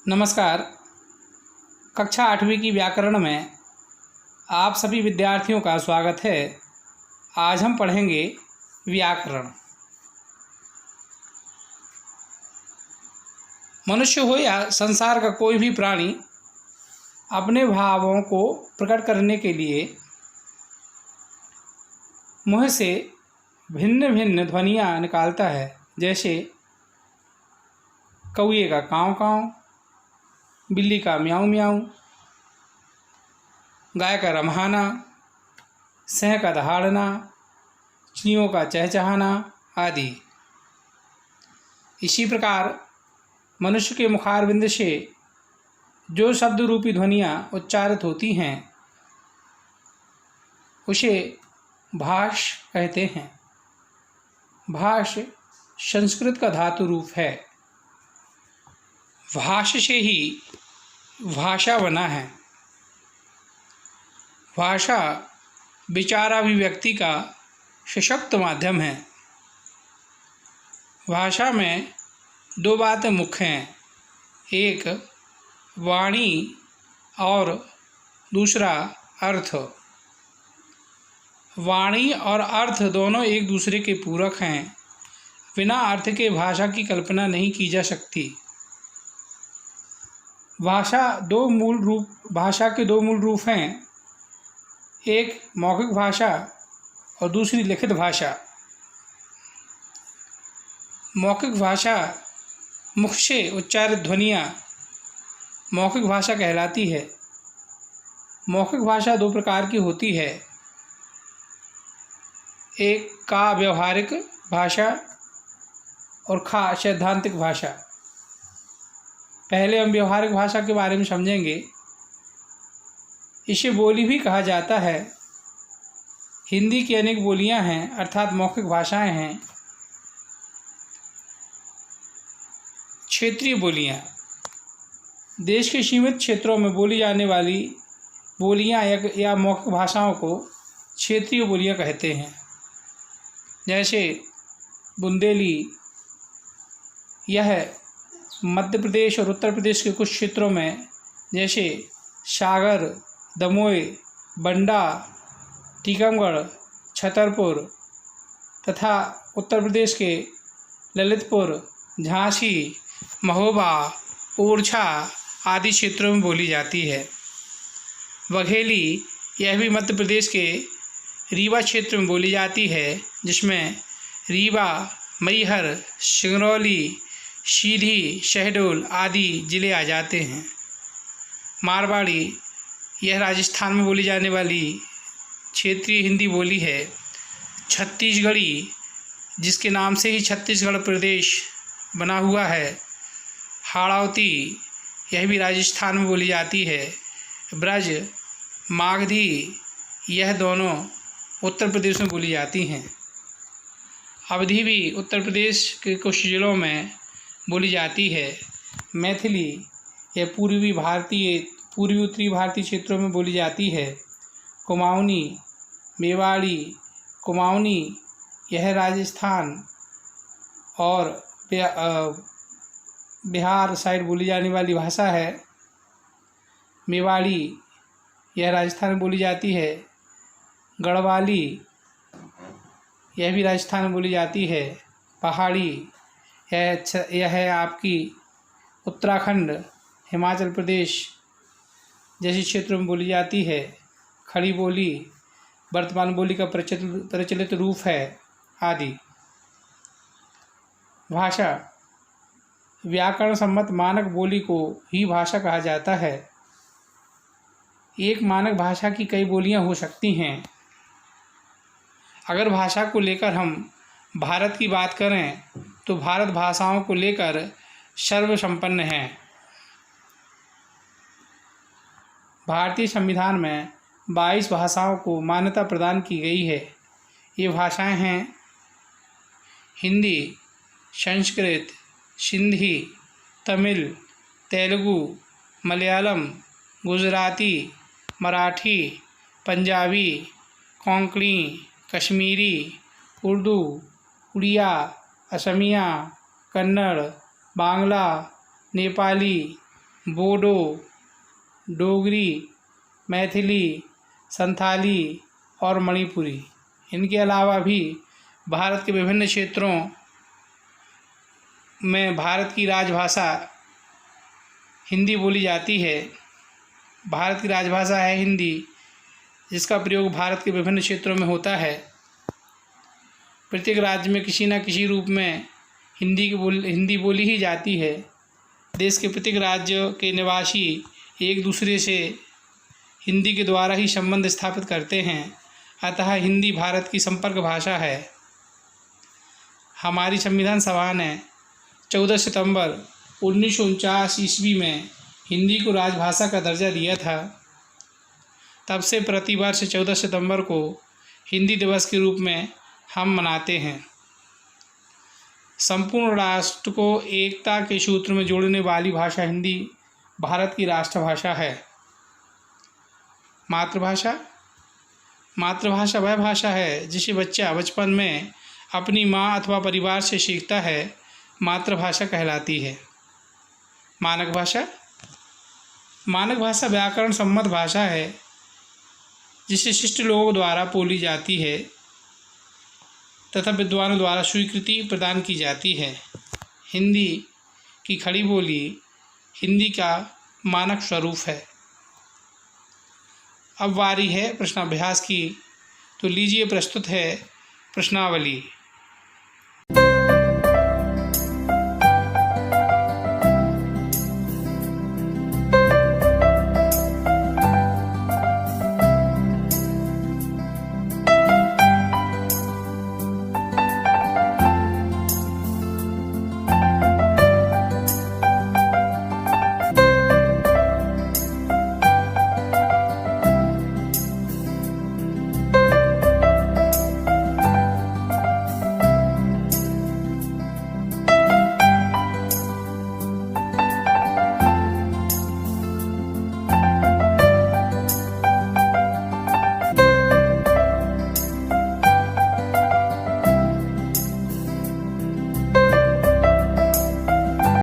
नमस्कार। कक्षा 8वीं की व्याकरण में आप सभी विद्यार्थियों का स्वागत है। आज हम पढ़ेंगे व्याकरण। मनुष्य हो या संसार का कोई भी प्राणी अपने भावों को प्रकट करने के लिए मुंह से भिन्न भिन्न ध्वनियाँ निकालता है, जैसे कौए का काँव काँव, बिल्ली का म्याऊं म्याऊं, गाय का रम्हाना, सिंह का दहाड़ना, चिड़ियों का चहचहाना आदि। इसी प्रकार मनुष्य के मुखारविंद से जो शब्द रूपी ध्वनियाँ उच्चारित होती हैं उसे भाष कहते हैं। भाष संस्कृत का धातु रूप है। भाष से ही भाषा बना है। भाषा विचाराभिव्यक्ति का सशक्त माध्यम है। भाषा में दो बातें मुख्य हैं, एक वाणी और दूसरा अर्थ। वाणी और अर्थ दोनों एक दूसरे के पूरक हैं। बिना अर्थ के भाषा की कल्पना नहीं की जा सकती। भाषा के दो मूल रूप हैं, एक मौखिक भाषा और दूसरी लिखित भाषा। मौखिक भाषा मुख से उच्चारित ध्वनियाँ मौखिक भाषा कहलाती है। मौखिक भाषा दो प्रकार की होती है, एक का व्यवहारिक भाषा और खा सैद्धांतिक भाषा। पहले हम व्यवहारिक भाषा के बारे में समझेंगे। इसे बोली भी कहा जाता है। हिंदी की अनेक बोलियां हैं, अर्थात मौखिक भाषाएं हैं। क्षेत्रीय बोलियां, देश के सीमित क्षेत्रों में बोली जाने वाली बोलियां या मौखिक भाषाओं को क्षेत्रीय बोलियां कहते हैं। जैसे बुंदेली, यह मध्य प्रदेश और उत्तर प्रदेश के कुछ क्षेत्रों में जैसे सागर, दमोह, बंडा, टीकमगढ़, छतरपुर तथा उत्तर प्रदेश के ललितपुर, झांसी, महोबा, ओरछा आदि क्षेत्रों में बोली जाती है। बघेली, यह भी मध्य प्रदेश के रीवा क्षेत्र में बोली जाती है, जिसमें रीवा, मैहर, सिंगरौली, सीधी, शहडोल आदि जिले आ जाते हैं। मारवाड़ी, यह राजस्थान में बोली जाने वाली क्षेत्रीय हिंदी बोली है। छत्तीसगढ़ी, जिसके नाम से ही छत्तीसगढ़ प्रदेश बना हुआ है। हाड़ौती, यह भी राजस्थान में बोली जाती है। ब्रज, मागधी, यह दोनों उत्तर प्रदेश में बोली जाती हैं। अवधी भी उत्तर प्रदेश के कुछ जिलों में बोली जाती है। मैथिली, यह पूर्वी उत्तरी भारतीय क्षेत्रों में बोली जाती है। कुमाऊनी, मेवाड़ी, कुमाऊनी, यह राजस्थान और बिहार साइड बोली जाने वाली भाषा है। मेवाड़ी, यह राजस्थान में बोली जाती है। गढ़वाली, यह भी राजस्थान में बोली जाती है। पहाड़ी, यह है आपकी उत्तराखंड, हिमाचल प्रदेश जैसे क्षेत्रों में बोली जाती है। खड़ी बोली वर्तमान बोली का प्रचलित रूप है आदि। भाषा व्याकरण सम्मत मानक बोली को ही भाषा कहा जाता है। एक मानक भाषा की कई बोलियां हो सकती हैं। अगर भाषा को लेकर हम भारत की बात करें तो भारत भाषाओं को लेकर सर्वसंपन्न है। भारतीय संविधान में 22 भाषाओं को मान्यता प्रदान की गई है। ये भाषाएं हैं हिंदी, संस्कृत, सिंधी, तमिल, तेलुगु, मलयालम, गुजराती, मराठी, पंजाबी, कोंकणी, कश्मीरी, उर्दू, उड़िया, असमिया, कन्नड़, बांग्ला, नेपाली, बोडो, डोगरी, मैथिली, संथाली और मणिपुरी। इनके अलावा भी भारत के विभिन्न क्षेत्रों में भारत की राजभाषा हिंदी बोली जाती है। भारत की राजभाषा है हिंदी, जिसका प्रयोग भारत के विभिन्न क्षेत्रों में होता है। प्रत्येक राज्य में किसी न किसी रूप में हिंदी बोली ही जाती है। देश के प्रत्येक राज्य के निवासी एक दूसरे से हिंदी के द्वारा ही संबंध स्थापित करते हैं। अतः हिंदी भारत की संपर्क भाषा है। हमारी संविधान सभा ने 14 सितंबर 1949 ईस्वी में हिंदी को राजभाषा का दर्जा दिया था। तब से प्रतिवर्ष 14 सितंबर को हिंदी दिवस के रूप में हम मनाते हैं। संपूर्ण राष्ट्र को एकता के सूत्र में जोड़ने वाली भाषा हिंदी भारत की राष्ट्रभाषा है। मातृभाषा वह भाषा है जिसे बच्चा बचपन में अपनी माँ अथवा परिवार से सीखता है, मातृभाषा कहलाती है। मानक भाषा व्याकरण सम्मत भाषा है जिसे शिष्ट लोगों द्वारा बोली जाती है तथा विद्वानों द्वारा स्वीकृति प्रदान की जाती है। हिंदी की खड़ी बोली हिंदी का मानक स्वरूप है। अब बारी है प्रश्नाभ्यास की, तो लीजिए प्रस्तुत है प्रश्नावली।